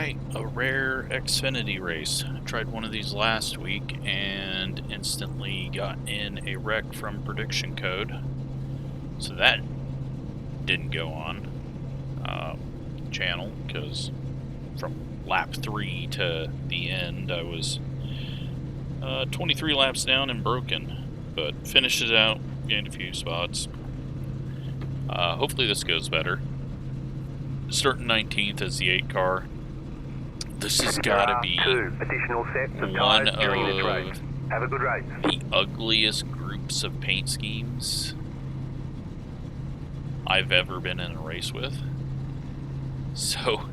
try a rare Xfinity race. I tried one of these last week and instantly got in a wreck from prediction code. So that didn't go on channel because from lap 3 to the end I was 23 laps down and broken, but finished it out, gained a few spots. Hopefully this goes better. Starting 19th as the 8 car. This has got to be one of the ugliest groups of paint schemes I've ever been in a race with. So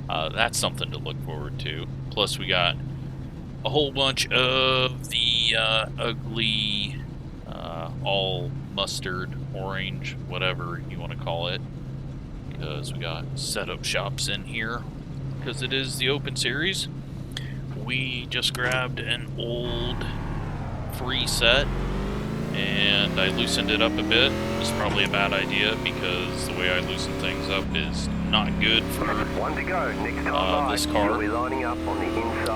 that's something to look forward to. Plus we got a whole bunch of the ugly all mustard, orange, whatever you want to call it, because we got setup shops in here because it is the open series. We just grabbed an old free set and I loosened it up a bit. It's probably a bad idea because the way I loosen things up is not good for this car,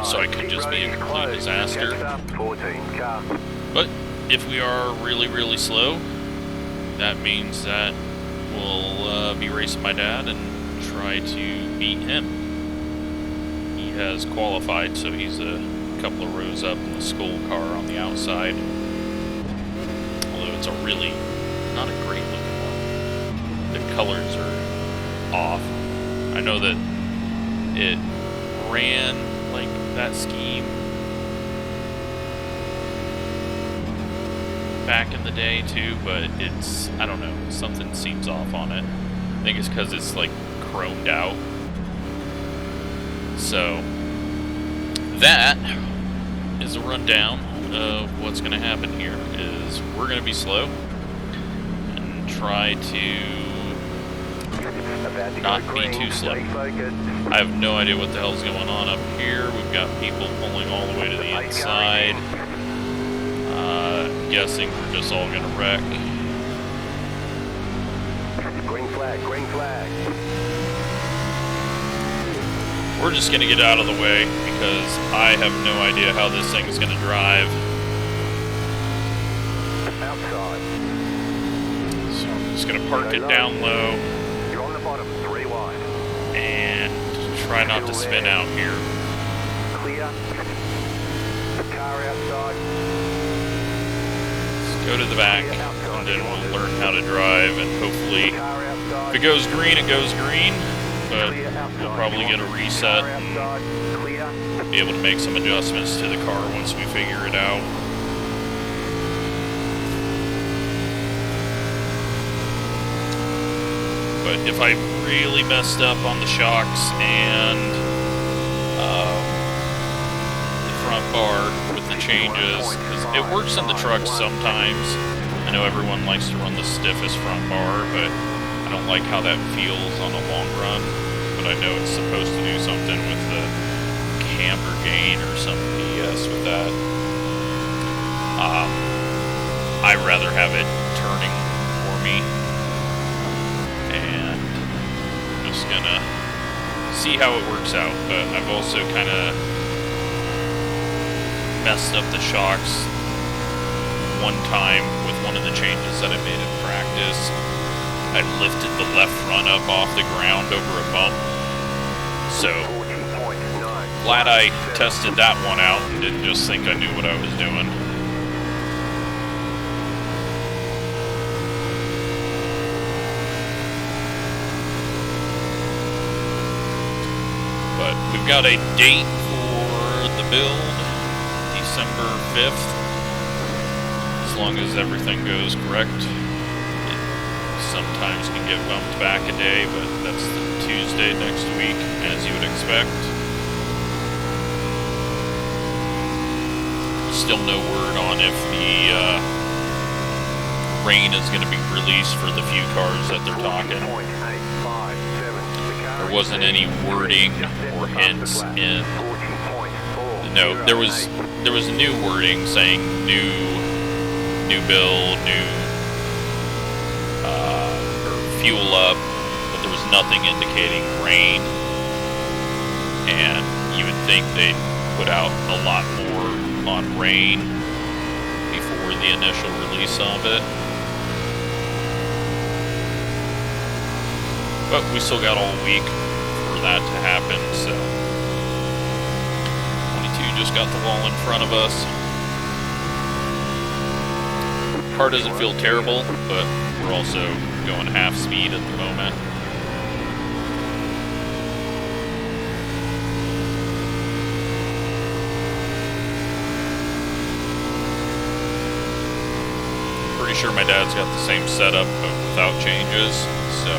so I could just be a complete disaster. But if we are really slow, that means that we'll be racing my dad and try to beat him. He has qualified, so he's a couple of rows up in the Skull car on the outside. Although it's a really not a great looking one. The colors are off. I know that it ran like that scheme back in the day too, but it's, I don't know, something seems off on it. I think it's because it's like chromed out. So that is a rundown of what's going to happen here. Is we're going to be slow and try to not be too slow. I have no idea what the hell's going on up here. We've got people pulling all the way to the inside. Guessing we're just all gonna wreck. Green flag, green flag. We're just gonna get out of the way because I have no idea how this thing is gonna drive. Outside. So I'm just gonna park it down low. You're on the bottom, 3 wide. And try not to spin out here. Clear. Car outside. Go to the back, and then we'll learn how to drive, and hopefully, if it goes green, it goes green, but we'll probably get a reset and be able to make some adjustments to the car once we figure it out. But if I really messed up on the shocks and the front bar with the changes, because it works in the trucks sometimes. I know everyone likes to run the stiffest front bar, but I don't like how that feels on a long run. But I know it's supposed to do something with the camber gain or some BS with that. I'd rather have it turning for me, and I'm just gonna see how it works out. But I've also kind of messed up the shocks one time with one of the changes that I made in practice. I lifted the left front up off the ground over a bump. So glad I tested that one out and didn't just think I knew what I was doing. But we've got a date for the build. December 5th, as long as everything goes correct. It sometimes can get bumped back a day, but that's the Tuesday next week, as you would expect. Still no word on if the rain is going to be released for the few cars that they're talking. There wasn't any wording or hints in. No, there was new wording saying new build, or fuel up, but there was nothing indicating rain. and you would think they'd put out a lot more on rain before the initial release of it. But we still got all week for that to happen, so 22 just got the wall in front of us. Car doesn't feel terrible, but we're also going half speed at the moment. Pretty sure my dad's got the same setup, but without changes, so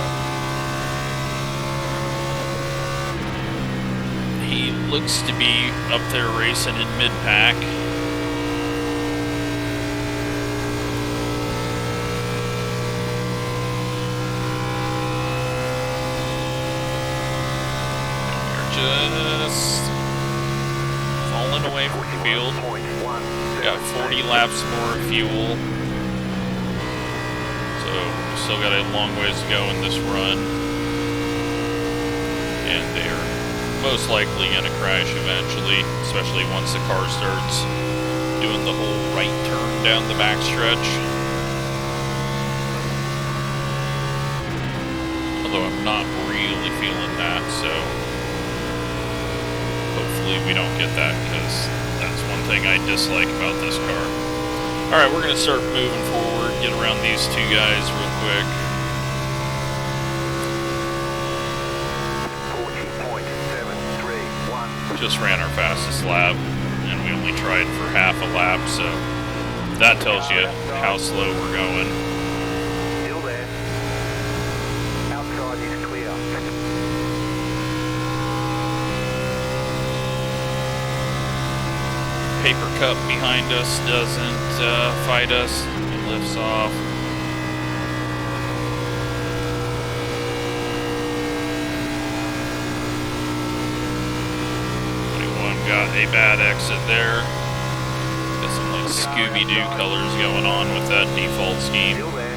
he looks to be up there racing in mid-pack. Just falling away from the field. Got 40 laps more fuel. So we still got a long ways to go in this run. And they're most likely going to crash eventually, especially once the car starts doing the whole right turn down the backstretch. Although I'm not really feeling that, so hopefully we don't get that, because that's one thing I dislike about this car. Alright, we're going to start moving forward, get around these two guys real quick. 40.731. Just ran our fastest lap, and we only tried for half a lap, so that tells you how slow we're going. Still there. Outside is clear. Paper cup behind us doesn't fight us. It lifts off. Got a bad exit there. Got some like Scooby-Doo colors going on with that default scheme. Still there.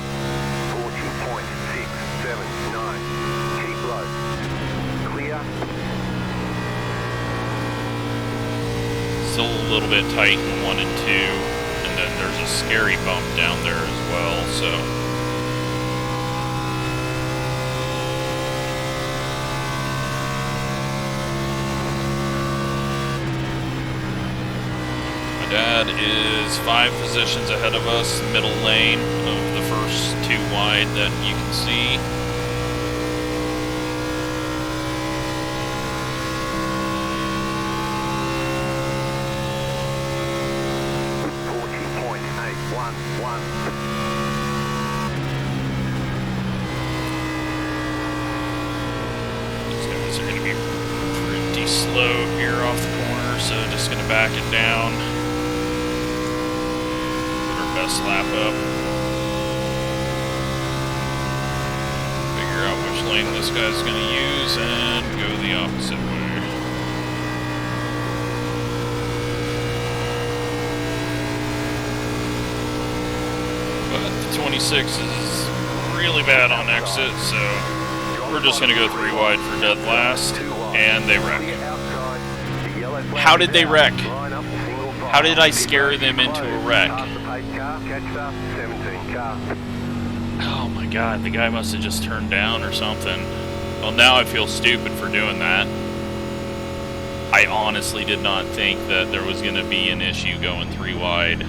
40.679. Keep low. Clear. Still a little bit tight in 1 and 2, and then there's a scary bump down there as well, so my dad is 5 positions ahead of us, middle lane of the first 2 wide that you can see. Slow here off the corner, so just gonna back it down. Put our best lap up. Figure out which lane this guy's gonna use and go the opposite way. But the 26 is really bad on exit, so we're just gonna go 3 wide for dead last. And they wreck. How did they wreck? How did I scare them into a wreck? Oh my god, the guy must have just turned down or something. Well, now I feel stupid for doing that. I honestly did not think that there was going to be an issue going 3 wide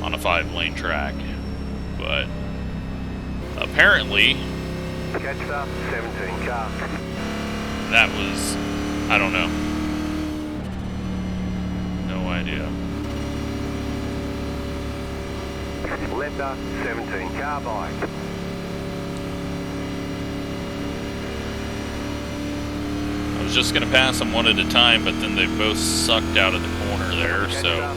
on a 5-lane track. But apparently that was, I don't know. No idea. Letter 17 carbide. I was just going to pass them one at a time, but then they both sucked out of the corner there, so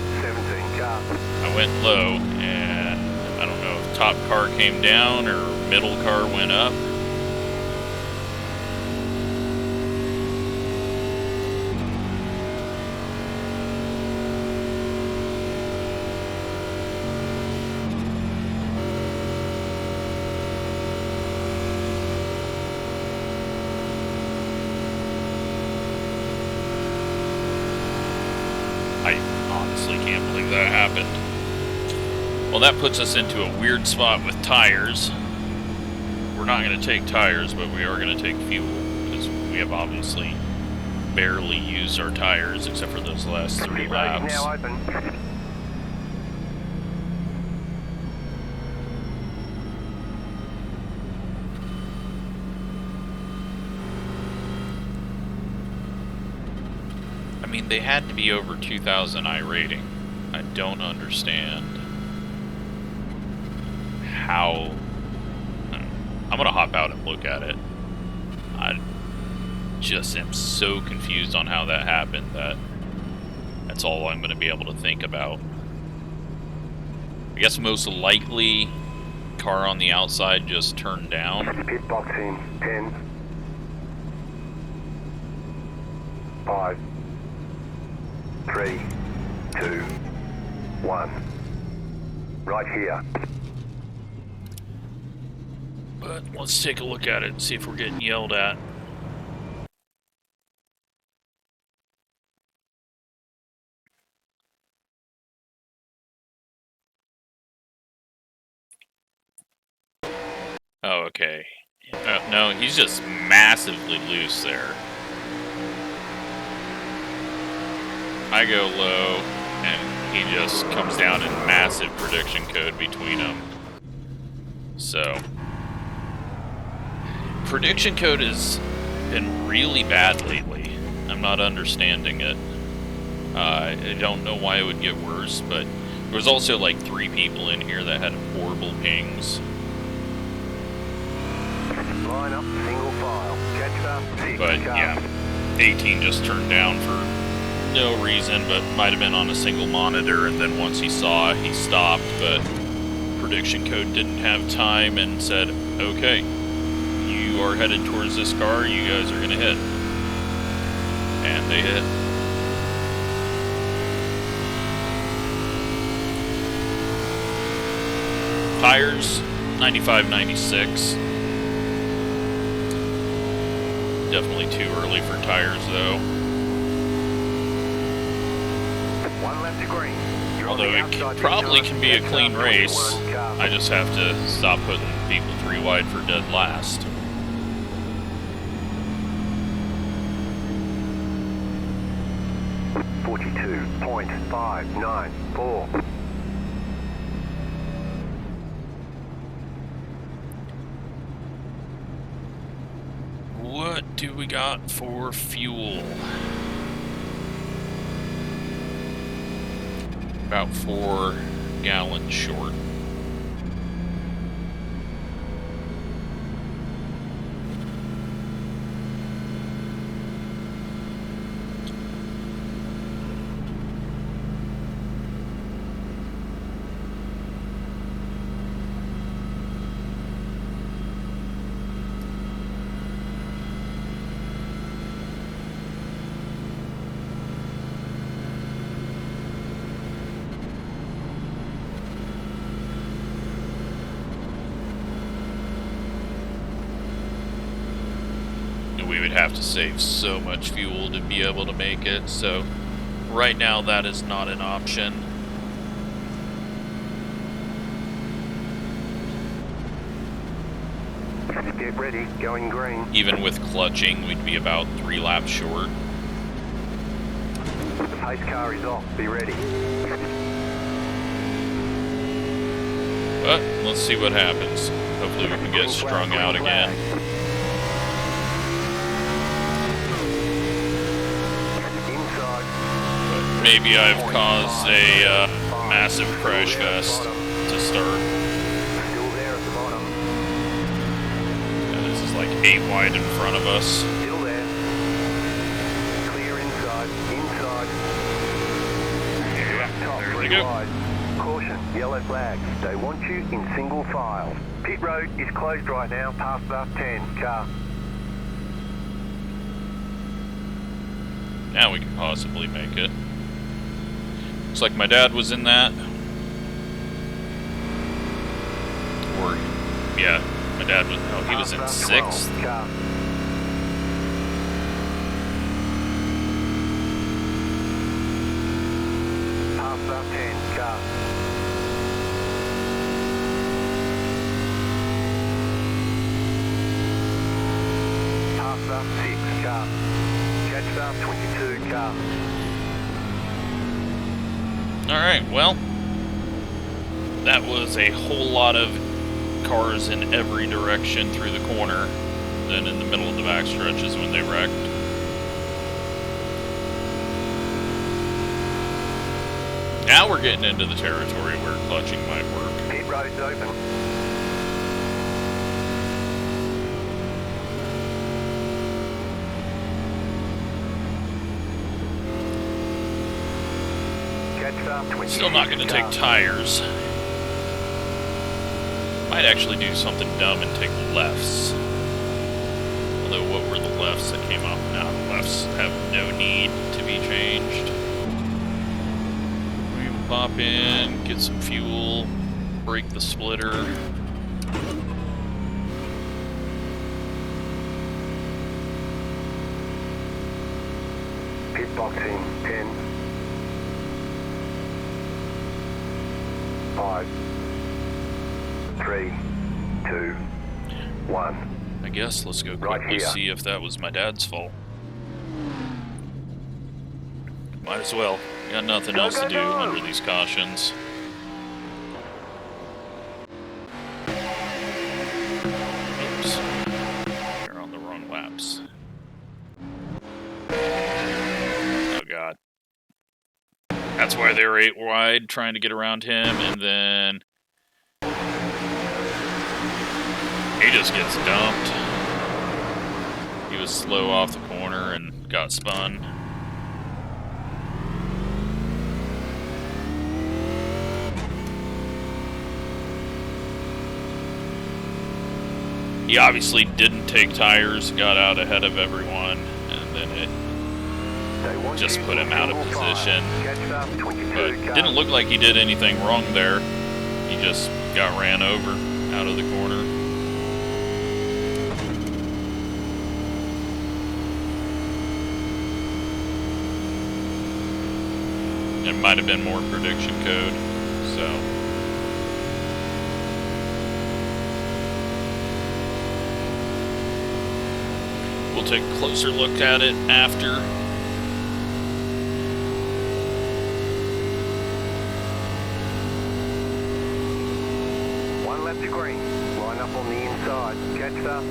I went low, and I don't know if top car came down or middle car went up. believe that happened. Well, that puts us into a weird spot with tires. We're not going to take tires, but we are going to take fuel, because we have obviously barely used our tires, except for those last 3 laps. Now open. I mean, they had to be over 2,000 iRating. I don't understand how... I'm gonna hop out and look at it. I just am so confused on how that happened that that's all I'm gonna be able to think about. I guess most likely, car on the outside just turned down. Pit box in 10, 5, 3, 2, 1. Right here. But let's take a look at it and see if we're getting yelled at. Oh, okay. No, he's just massively loose there. I go low, and he just comes down in massive prediction code between them. So, prediction code has been really bad lately. I'm not understanding it. I don't know why it would get worse, but there was also like 3 people in here that had horrible pings. Line up, single file. Catch up, 6 But yeah, 18 just turned down for no reason, but might have been on a single monitor, and then once he saw, he stopped, but prediction code didn't have time and said, okay, you are headed towards this car, you guys are gonna hit. And they hit. Tires, 95, 96. Definitely too early for tires, though. 1 left to green. Although it probably can be a clean race. I just have to stop putting people 3 wide for dead last. .594. What do we got for fuel? About 4 gallons short. We would have to save so much fuel to be able to make it, so right now that is not an option. Get ready, going green. Even with clutching, we'd be about 3 laps short. The pace car is off, be ready. But let's see what happens. Hopefully we can get strung out again. Maybe I've caused a massive crash fest to start. Still there at the bottom. And this is like 8 wide in front of us. Still there. Clear inside. Inside. Top, There 3 they go. wide. Caution, yellow flag. They want you in single file. Pit road is closed right now, past the 10 car. Now we can possibly make it. Looks like my dad was in that. Or, yeah, my dad was, oh, he was in 6th. Past the 10, Jetstar 6, car. Jetstar 22, car. Alright, well, that was a whole lot of cars in every direction through the corner. Then in the middle of the backstretch is when they wrecked. Now we're getting into the territory where clutching might work. Pit road's open. Jetstar 22. Still not going to take tires. Might actually do something dumb and take lefts. Although, what were the lefts that came off? Now the lefts have no need to be changed. We can pop in, get some fuel, break the splitter. Pit boxing 10. 5, 3, 2, 1. I guess let's go Right quickly here. see if that was my dad's fault. Might as well. Got nothing Go, else to go, do go. under these cautions. Oops. They're on the wrong laps. Oh god. That's why they were 8 wide, trying to get around him, and then he just gets dumped. He was slow off the corner and got spun. He obviously didn't take tires, got out ahead of everyone, and then it just put him out of position. But didn't look like he did anything wrong there. He just got ran over out of the corner. It might have been more prediction code, so. We'll take a closer look at it after. One left to green. Line up on the inside. Jetstar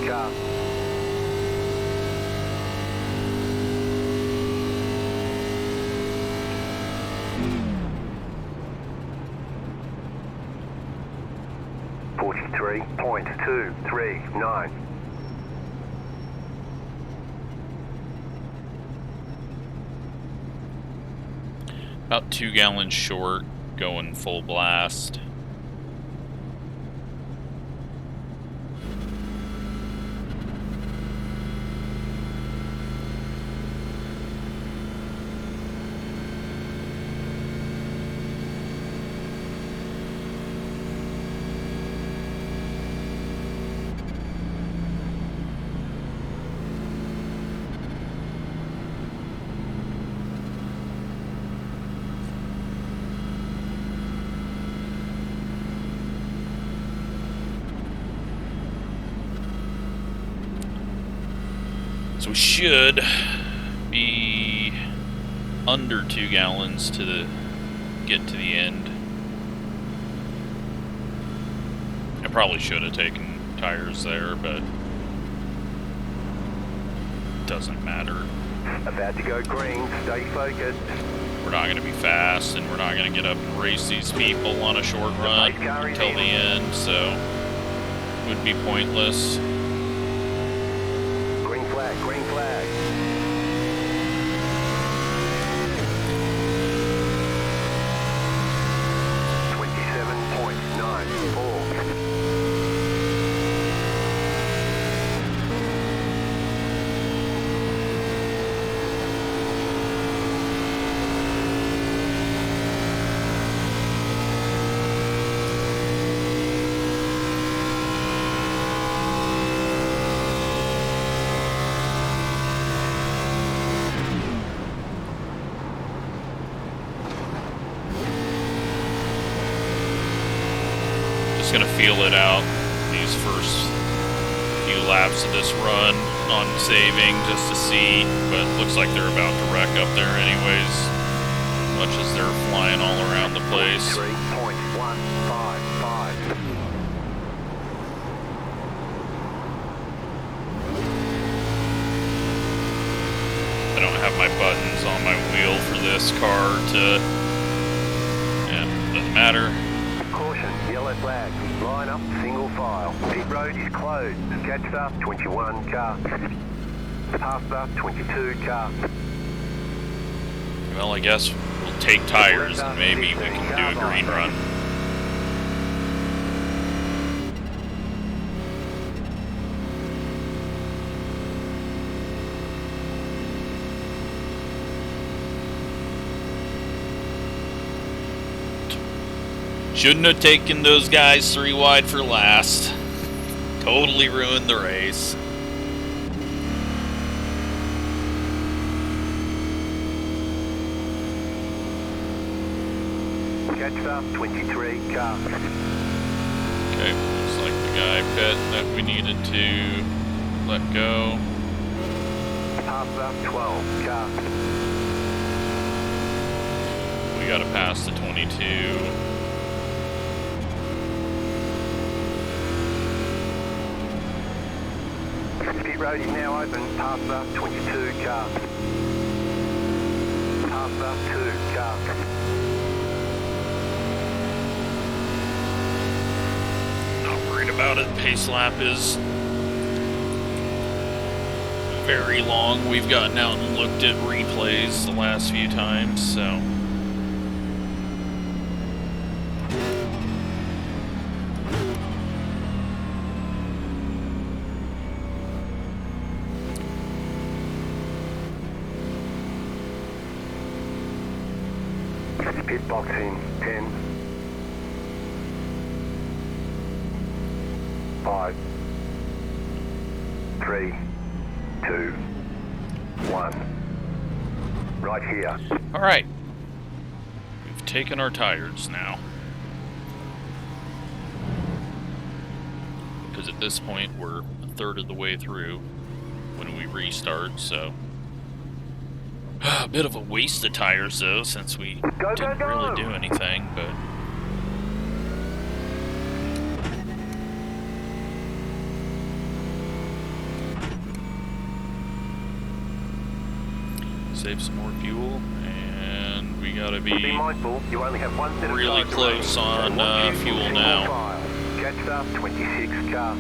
6, car. .239. About 2 gallons short, going full blast. So we should be under 2 gallons to get to the end. I probably should have taken tires there, but doesn't matter. About to go green. Stay focused. We're not going to be fast, and we're not going to get up and race these people on a short run until the end, so it would be pointless. Green flag, green flag. Just gonna feel it out these first few laps of this run. on saving just to see, but it looks like they're about to wreck up there anyways, much as they're flying all around the place. 3.155. I don't have my buttons on my wheel for this car to... Yeah, doesn't matter. Caution, yellow flag. Line up, single file. Pit road is closed. Catch start, 21 car. Pass start, 22 car. Well, I guess we'll take tires and maybe we can do a green run. Shouldn't have taken those guys 3 wide for last. Totally ruined the race. Catch up, 23 car. Okay, looks like the guy pit that we needed to let go. Pass up, 12 car. We gotta pass the 22. Pit road is now open. Pass up, 22 car. Pass up, 2 car. Not worried about it. Pace lap is very long. We've gotten out and looked at replays the last few times, so. Pit box in 10, 5, 3, 2, 1. Right here. All right. We've taken our tires now. Because at this point, we're a third of the way through when we restart, so. A bit of a waste of tires, though, since we didn't really do anything, but... Save some more fuel, and we gotta be mindful, you only have 1 minute really close on fuel now. Catch up, 26 car.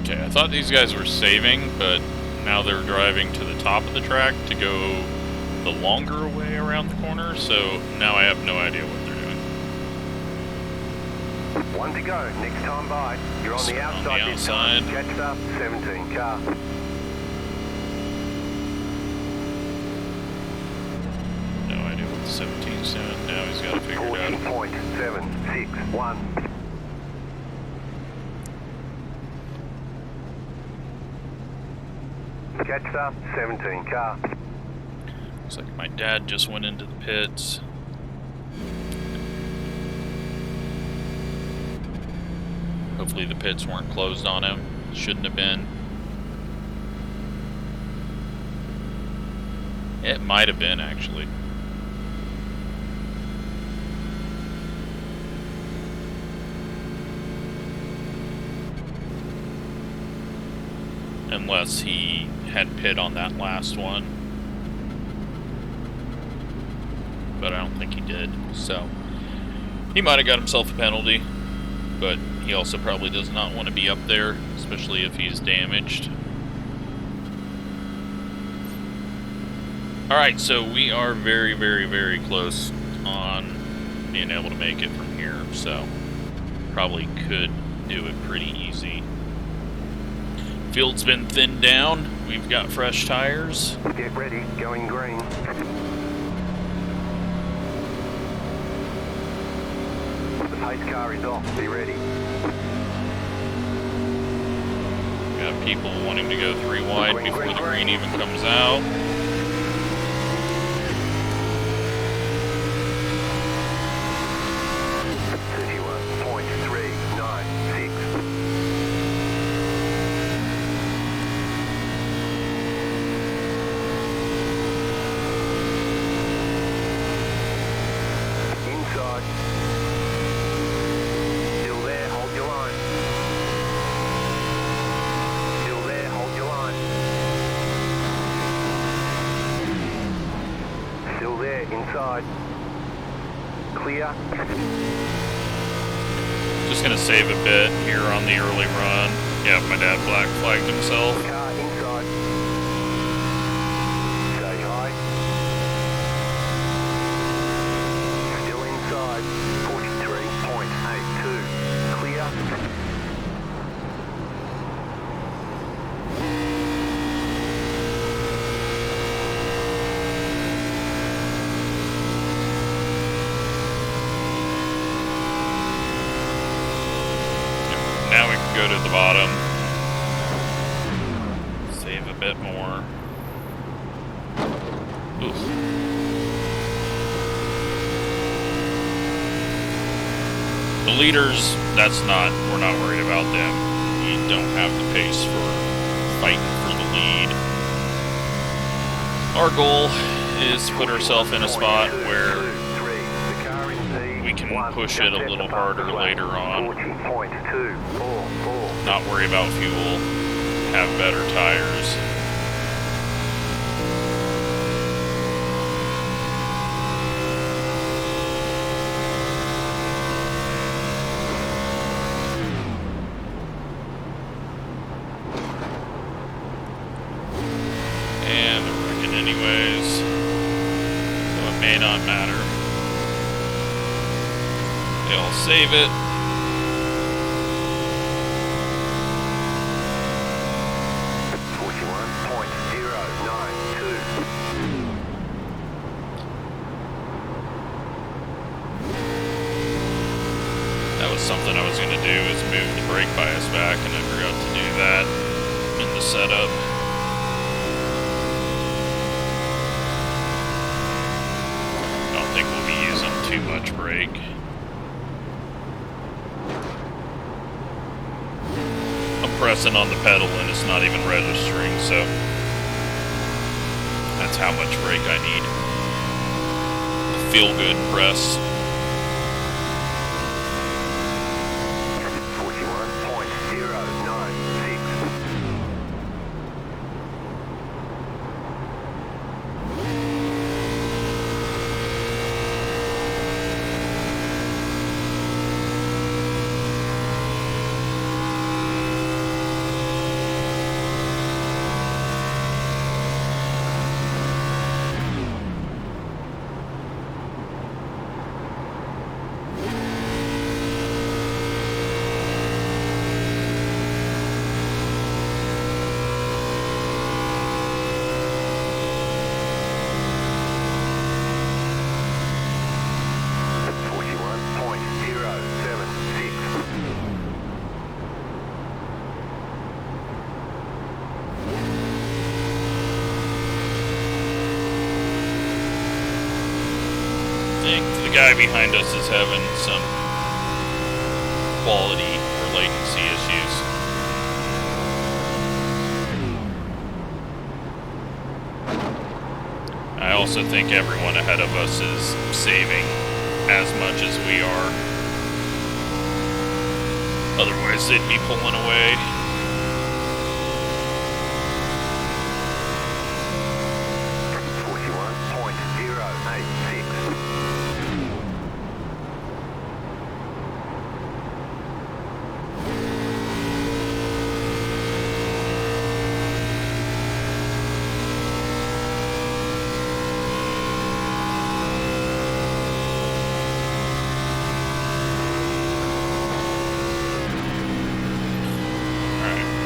Okay, I thought these guys were saving, but now they're driving to the top of the track to go the longer way around the corner, so now I have no idea what they're doing. 1 to go, next time by. You're on the outside this time. Catch up, 17 car. No idea what the 17's doing. Now he's got to figure it out. 40.761. Catch up, 17 car. Looks like my dad just went into the pits. Hopefully the pits weren't closed on him. Shouldn't have been. It might have been, actually. Unless he had pit on that last one. But I don't think he did, so he might have got himself a penalty, but he also probably does not want to be up there, especially if he's damaged. Alright, so we are very, very, very close on being able to make it from here, so probably could do it pretty easy. Field's been thinned down. We've got fresh tires. Get ready, going green. The pace car is off, be ready. Got people wanting to go 3 wide before the green even comes out. Clear. Just gonna save a bit here on the early run. Yeah, my dad black flagged himself. Car inside. Stay high. Still inside. 43.82. Clear. Now we can go to the bottom. Save a bit more. Oof. The leaders, we're not worried about them. We don't have the pace for fighting for the lead. Our goal is to put ourselves in a spot where we can push it a little harder later on. Not worry about fuel, have better tires. And they're wrecking anyways, so it may not matter. They'll save it. Something I was going to do is move the brake bias back, and I forgot to do that in the setup. I don't think we'll be using too much brake. I'm pressing on the pedal and it's not even registering, so that's how much brake I need. The feel good press. The guy behind us is having some quality or latency issues. I also think everyone ahead of us is saving as much as we are. Otherwise, they'd be pulling away.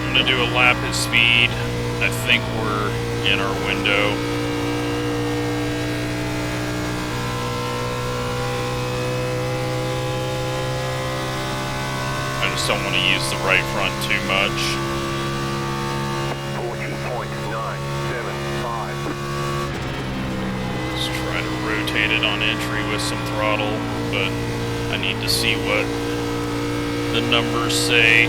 I'm gonna do a lap at speed. I think we're in our window. I just don't want to use the right front too much. 40.975. Just try to rotate it on entry with some throttle, but I need to see what the numbers say.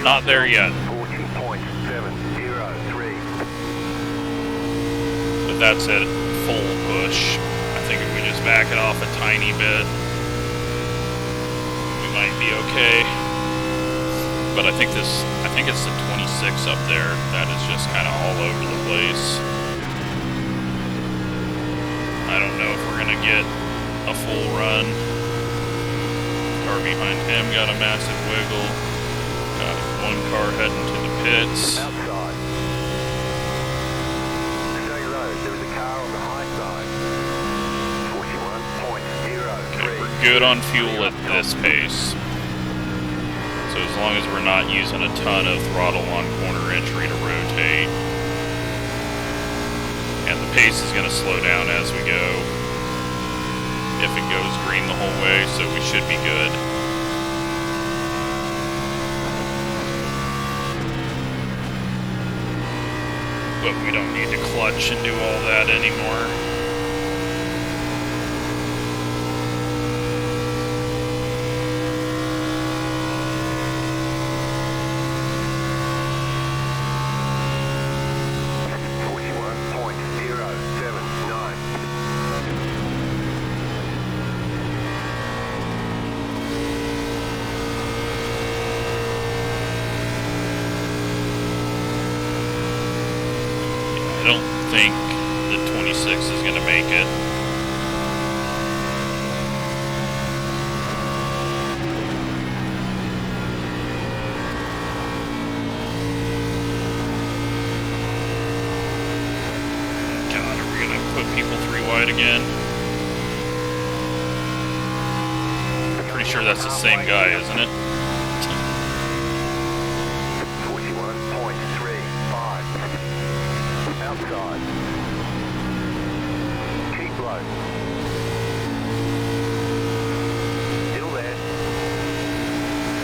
Not there yet. 40.703. But that's at full push. I think if we just back it off a tiny bit, we might be okay. But I think it's the 26 up there that is just kind of all over the place. I don't know if we're gonna get a full run. Car behind him got a massive wiggle. Got one car heading to the pits. Outside. Stay low. There was a car on the high side. 41.03. Okay, we're good on fuel at this pace. So as long as we're not using a ton of throttle on corner entry to rotate. And the pace is going to slow down as we go. If it goes green the whole way, so we should be good. But we don't need to clutch and do all that anymore. I don't think the 26 is going to make it. God, are we going to put people 3 wide again? I'm pretty sure that's the same guy, isn't it? 41.35. Outside. Keep low. Still there.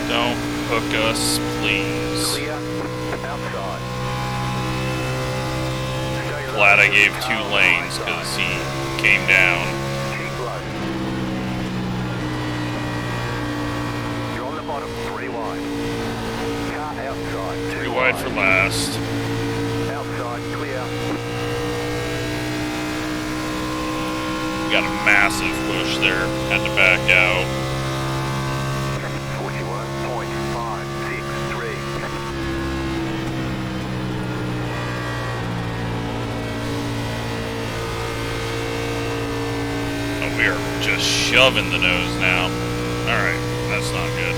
Don't hook us, please. Clear. Outside. Stay low. Glad I gave 2 lanes because he came down. Keep low. You're on the bottom. 3 wide. Car outside. 3 wide for last. Outside. Clear. Got a massive push there. Had to back out. 41.563. Oh, we are just shoving the nose now. Alright, that's not good.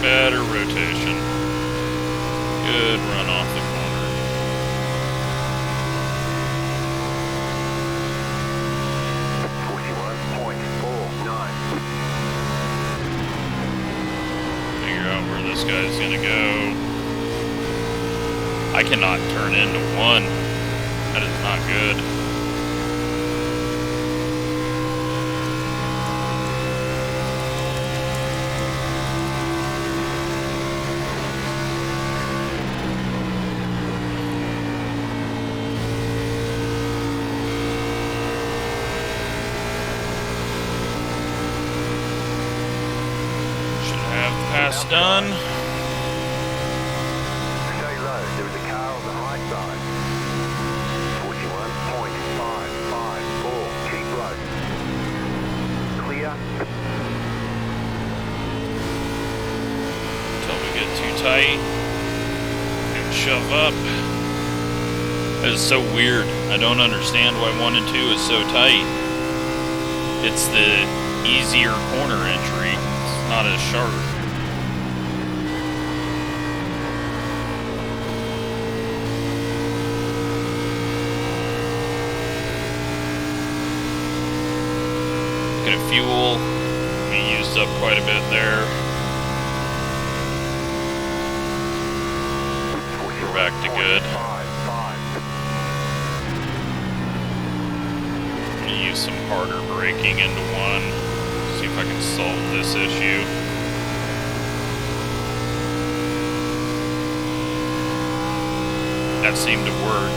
Better rotation. Good run off the corner. Figure out where this guy's gonna go. I cannot turn into 1. That is not good. Pass done. too tight. And shove up. That is so weird. I don't understand why 1 and 2 is so tight. It's the easier corner entry. It's not as sharp. Looking at fuel. We used up quite a bit there. We're back to good. I'm gonna use some harder braking into 1. See if I can solve this issue. That seemed to work.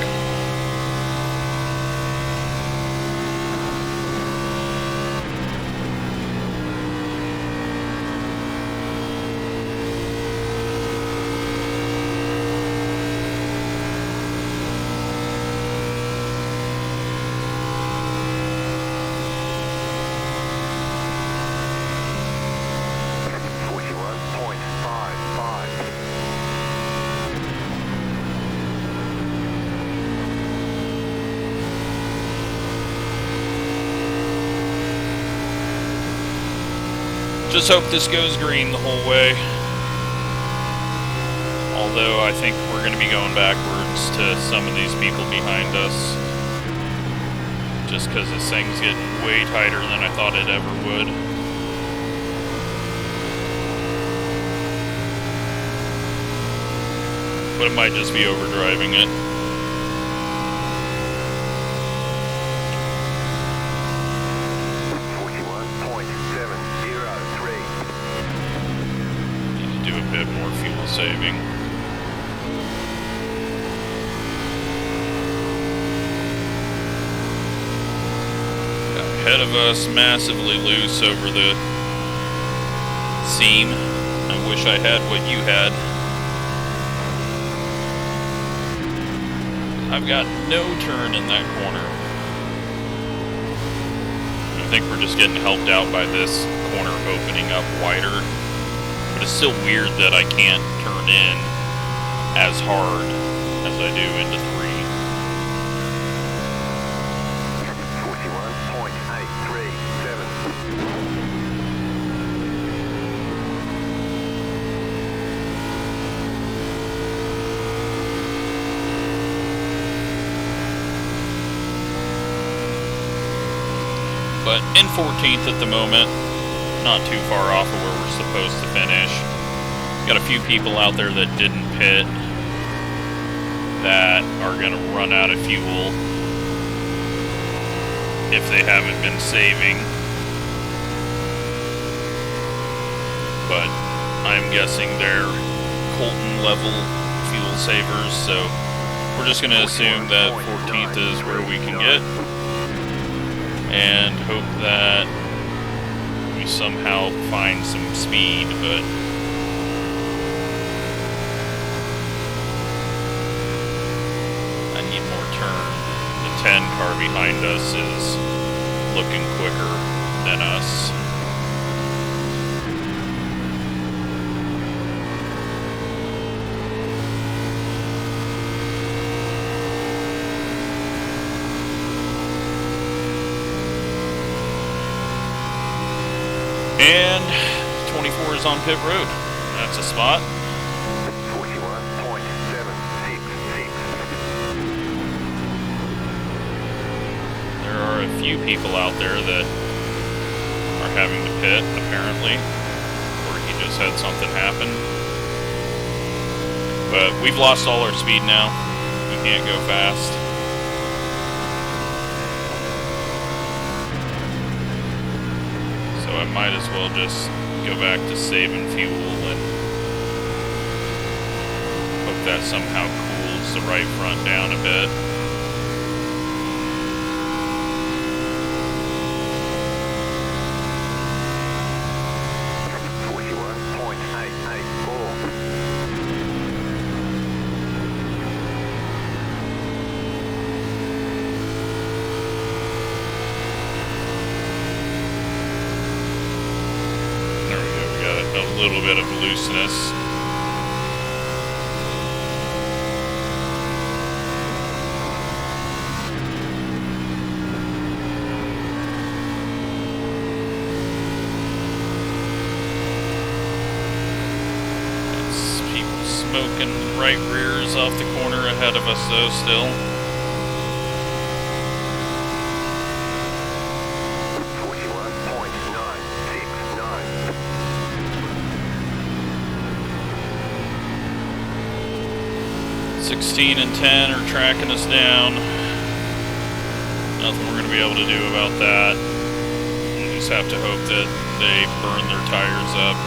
Just hope this goes green the whole way. Although I think we're going to be going backwards to some of these people behind us. Just because this thing's getting way tighter than I thought it ever would. But it might just be overdriving it. Saving. Ahead of us, massively loose over the seam. I wish I had what you had. I've got no turn in that corner. I think we're just getting helped out by this corner opening up wider. But it's still weird that I can't turn in as hard as I do into 3. 41.83.7. But in 14th at the moment. Not too far off of where we're supposed to finish. Got a few people out there that didn't pit that are going to run out of fuel if they haven't been saving. But I'm guessing they're Colton level fuel savers, so we're just going to assume that 14th is where we can get and hope that somehow find some speed, but I need more turn. The 10 car behind us is looking quicker than us. And 24 is on pit road. That's a spot. 41.766. There are a few people out there that are having to pit, apparently. Or he just had something happen. But we've lost all our speed now. We can't go fast. I might as well just go back to saving fuel and hope that somehow cools the right front down a bit. Little bit of looseness. smoking right rears off the corner ahead of us, though, still. 16 and 10 are tracking us down. Nothing we're going to be able to do about that. We just have to hope that they burn their tires up.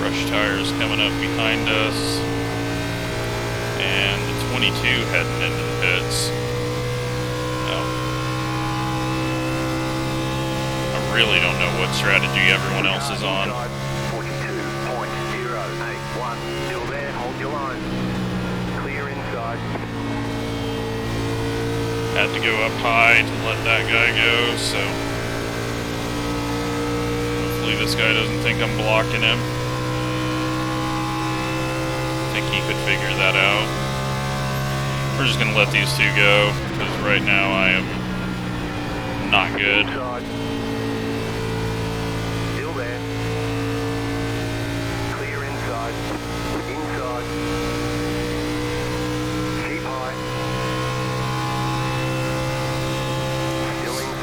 Brush tires coming up behind us. And the 22 heading into the pits. Really don't know what strategy everyone else is on. 42.081. Still there, hold your line. Clear inside. Had to go up high to let that guy go, so hopefully this guy doesn't think I'm blocking him. I think he could figure that out. We're just gonna let these two go, because right now I am not good.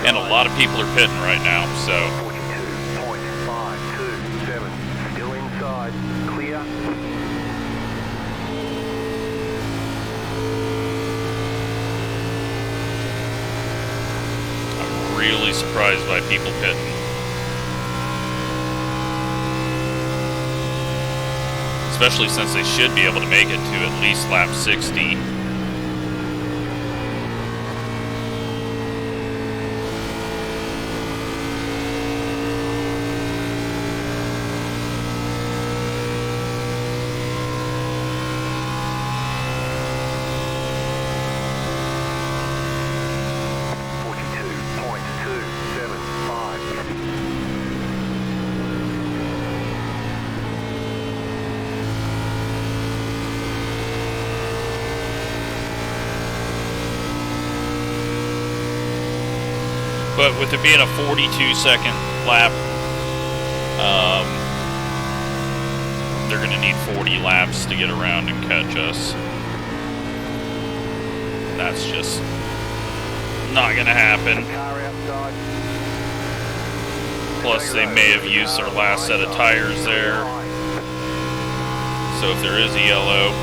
And a lot of people are pitting right now, so. 42.527, still inside, clear. I'm really surprised by people pitting. Especially since they should be able to make it to at least lap 60. But with it being a 42-second lap, they're going to need 40 laps to get around and catch us. That's just not going to happen. Plus, they may have used their last set of tires there. So if there is a yellow,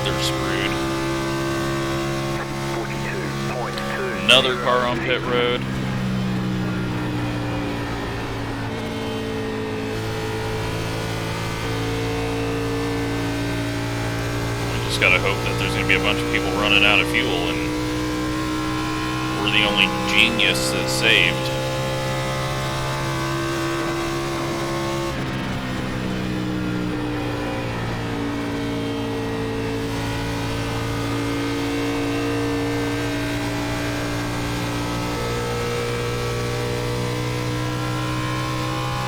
they're screwed. Another car on pit road. Just gotta hope that there's gonna be a bunch of people running out of fuel and we're the only genius that's saved.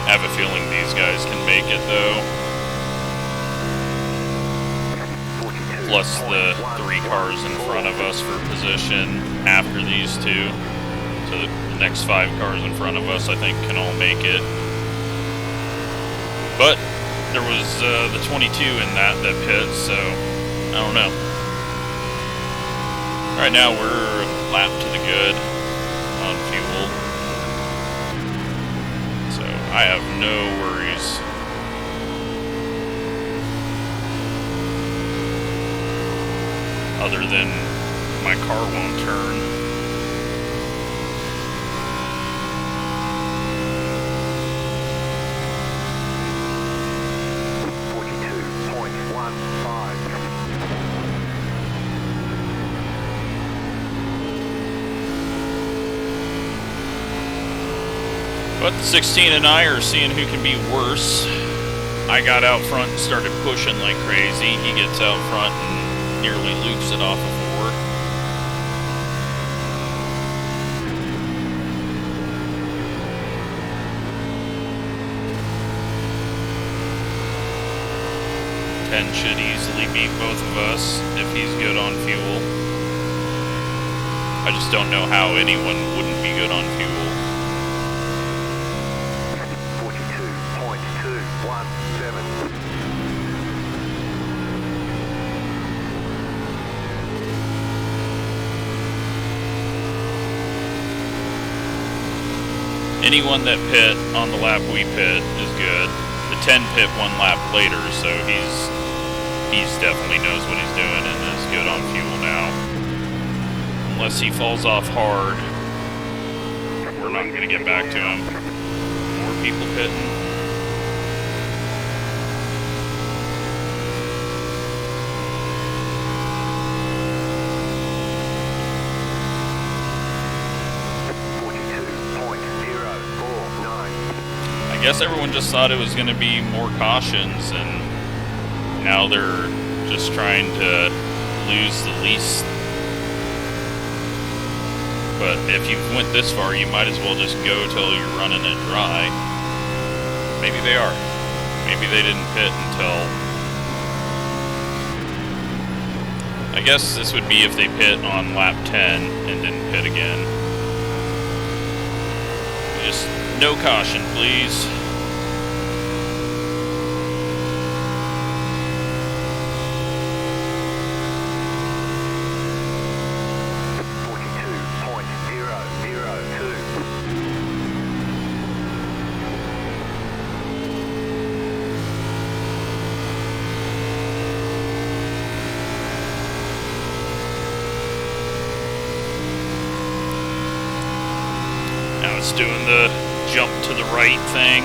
I have a feeling these guys can make it though. Plus the 3 cars in front of us for position after these two. So the next 5 cars in front of us, I think, can all make it. But there was the 22 in that pit, so I don't know. Right now we're a lap to the good on fuel. So I have no worries. Other than my car won't turn. But the 16 and I are seeing who can be worse. I got out front and started pushing like crazy. He gets out front and nearly loops it off of 4. Ten should easily beat both of us if he's good on fuel. I just don't know how anyone wouldn't be good on fuel. 42.217. Anyone that pit on the lap we pit is good. The 10 pit 1 lap later, so he's definitely knows what he's doing and is good on fuel now. Unless he falls off hard, we're not going to get back to him. More people pitting. I guess everyone just thought it was going to be more cautions, and now they're just trying to lose the least. But if you went this far, you might as well just go till you're running it dry. Maybe they are. Maybe they didn't pit until... I guess this would be if they pit on lap 10 and didn't pit again. Just no caution, please. Doing the jump to the right thing.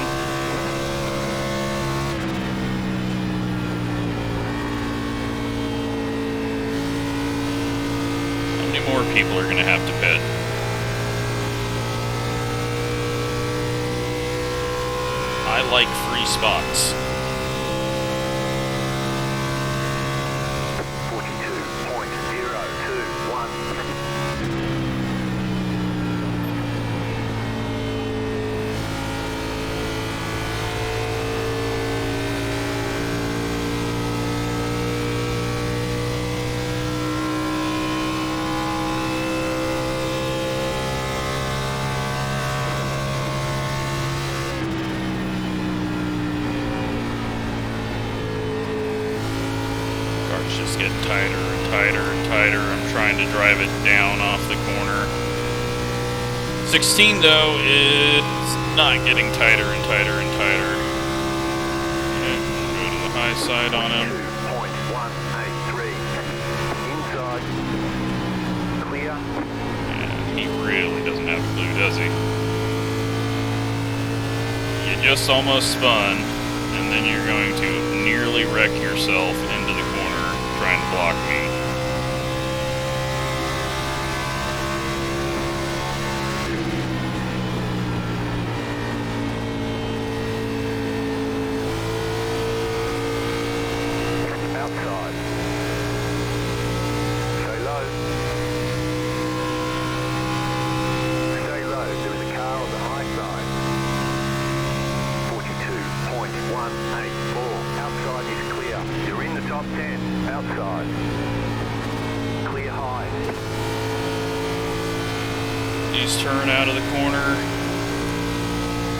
How many more people are going to have to pit? I like free spots. 42.021. Just getting tighter and tighter and tighter. I'm trying to drive it down off the corner. 16 though is not getting tighter and tighter and tighter. Okay, go to the high side on him. 2.183. Inside. Clear. And he really doesn't have a clue, does he? You just almost spun, and then you're going to nearly wreck yourself into the corner trying to block me. Outside. Stay low. Stay low. There was a car on the high side. 42.184. Outside is clear. You're in the top 10. Outside. Clear high. He's turn out of the corner.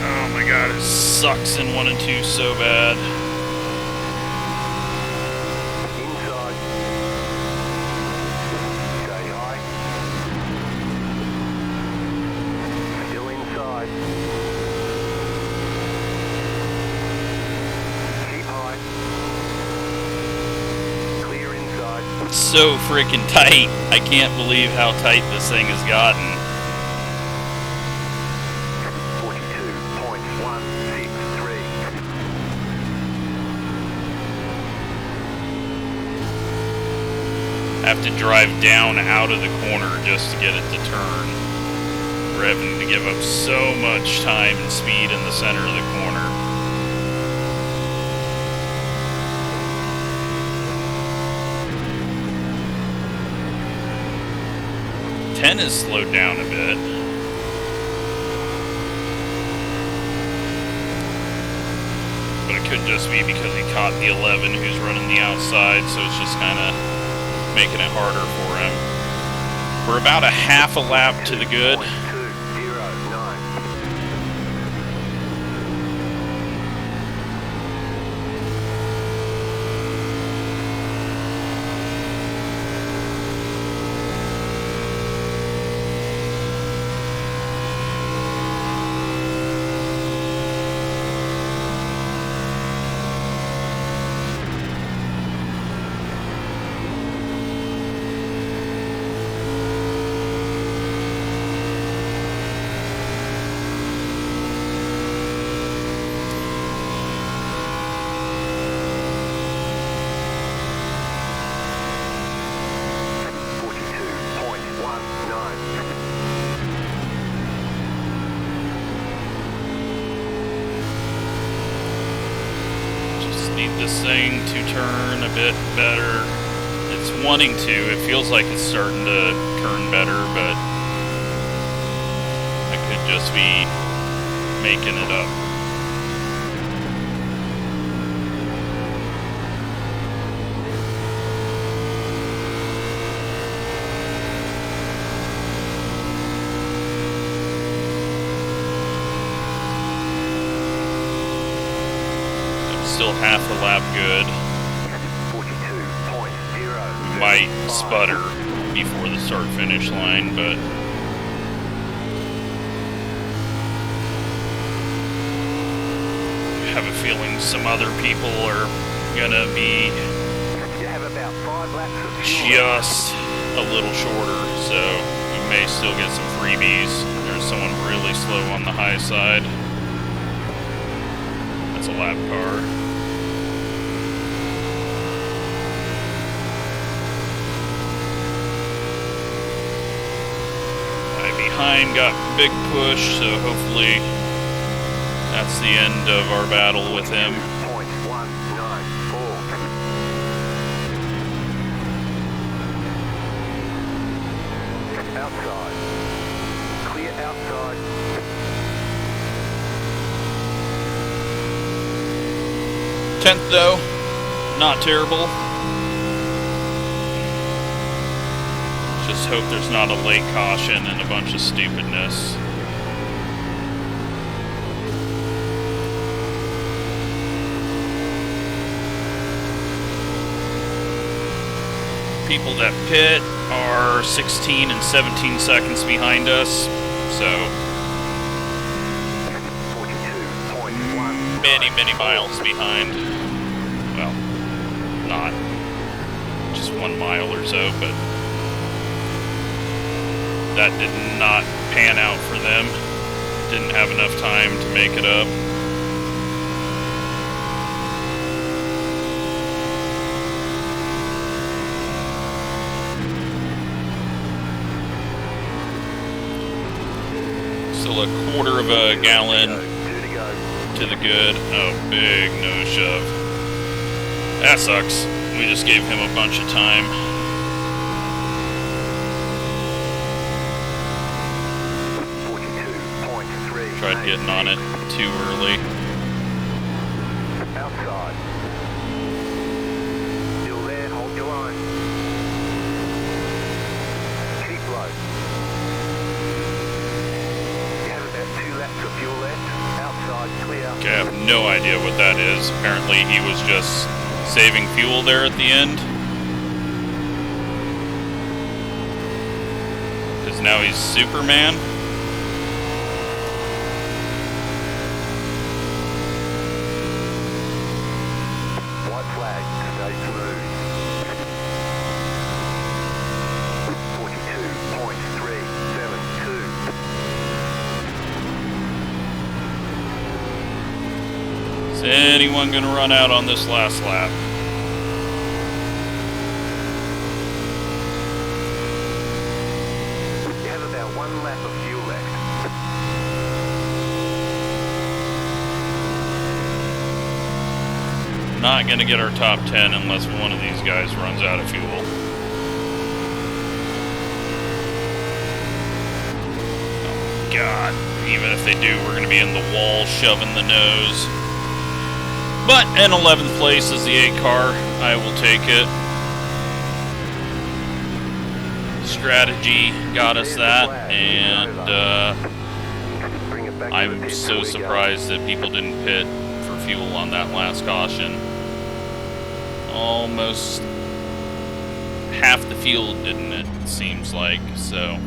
Oh my god, it sucks in 1 and 2 so bad. Inside. Stay high. Still inside. Keep high. Clear inside. It's so freaking tight. I can't believe how tight this thing has gotten. 42.163. Have to drive down out of the corner just to get it to turn. We're having to give up so much time and speed in the center of the corner. Ten is slowed down a bit. But it could just be because he caught the 11 who's running the outside, so it's just kind of making it harder for him. Of We're about a half a lap to the good. This thing to turn a bit better. It's wanting to. It feels like it's starting to turn better, but I could just be making it up. Still half a lap good. 42.0. Might sputter before the start finish line, but I have a feeling some other people are gonna be just a little shorter, so we may still get some freebies. There's someone really slow on the high side. That's a lap car. Behind got big push, so hopefully that's the end of our battle with him. Outside. Clear outside. Tenth though, not terrible. Just hope there's not a late caution and a bunch of stupidness. People that pit are 16 and 17 seconds behind us, so many miles behind. Well, not just 1 mile or so, but that did not pan out for them. Didn't have enough time to make it up. Still a quarter of a gallon to the good. Oh, big nose shove. That sucks. We just gave him a bunch of time. Tried getting on it too early. Outside. Still there, hold your line. Keep low. You have about 2 laps of fuel left. Outside, clear. Okay, I have no idea what that is. Apparently he was just saving fuel there at the end. Because now he's Superman. Is anyone going to run out on this last lap? You have about 1 lap of fuel left. Not going to get our top 10 unless one of these guys runs out of fuel. Oh God, even if they do, we're going to be in the wall shoving the nose. But in 11th place is the 8 car. I will take it. strategy got us that, and I'm so surprised that people didn't pit for fuel on that last caution. Almost half the field didn't, it seems like. So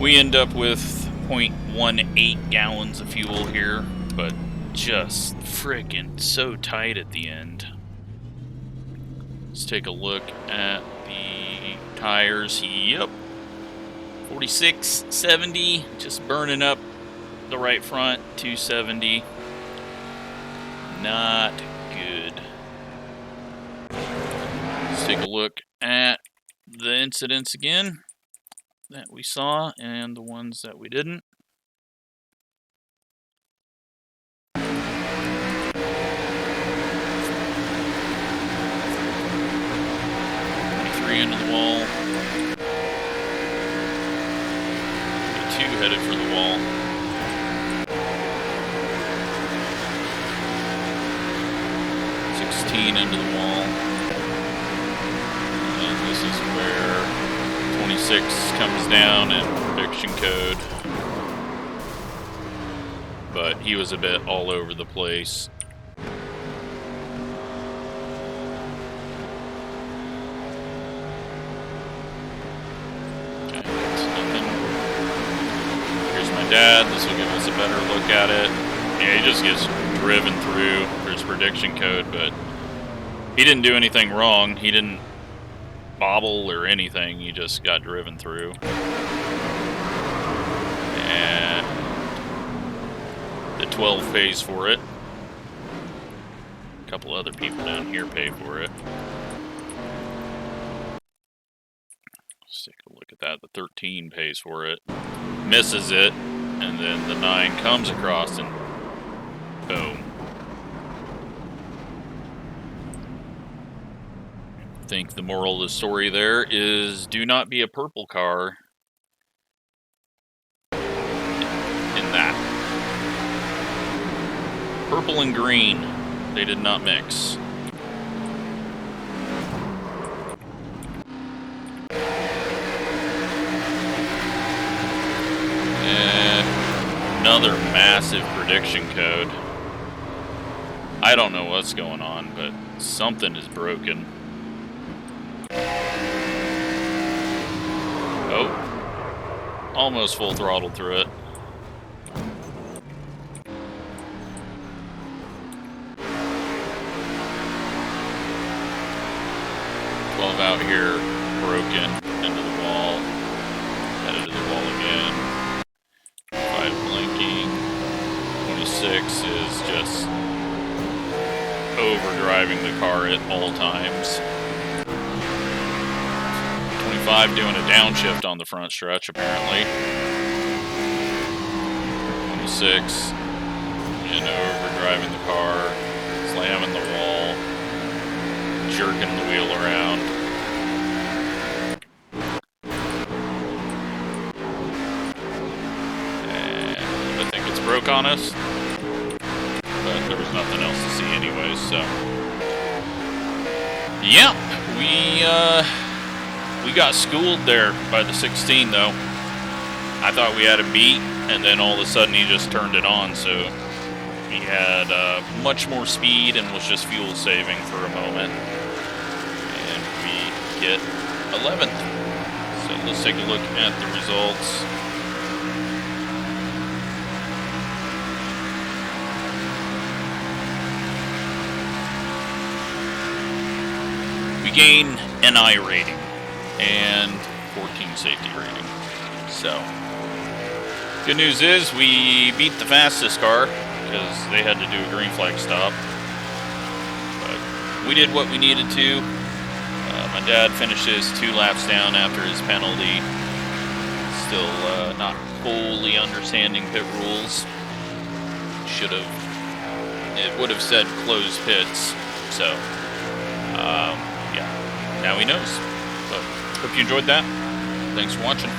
we end up with 0.18 gallons of fuel here, but just freaking so tight at the end. Let's take a look at the tires. Yep, 4670, just burning up the right front. 270, not good. Let's take a look at the incidents again that we saw and the ones that we didn't. Into the wall. 2 headed for the wall. Into the wall. And this is where 26 comes down in prediction code. But he was a bit all over the place. Okay, that's nothing. Here's my dad. This will give us a better look at it. Yeah, he just gets driven through. There's prediction code, but he didn't do anything wrong. He didn't bobble or anything. He just got driven through. And the 12 pays for it. A couple other people down here pay for it. Let's take a look at that. The 13 pays for it. Misses it. And then the 9 comes across and boom. I think the moral of the story there is do not be a purple car in that. Purple and green, they did not mix. And another massive prediction code. I don't know what's going on, but something is broken. Oh, almost full throttled through it. Out here, broken into the wall, headed to the wall again. 5 blinking. 26 is just overdriving the car at all times. 25 doing a downshift on the front stretch, apparently. 26 and overdriving the car, slamming the wall, jerking the wheel around. Broke on us, but there was nothing else to see anyways, so yeah, we got schooled there by the 16 though. I thought we had him beat, and then all of a sudden he just turned it on, so he had much more speed and was just fuel saving for a moment, and we get 11th. So let's take a look at the results. We gain an I rating and 14 safety rating. So, good news is we beat the fastest car because they had to do a green flag stop. But we did what we needed to. My dad finishes 2 laps down after his penalty. Still not fully understanding pit rules. It would have said closed pits. So, yeah, now he knows. But hope you enjoyed that. Thanks for watching.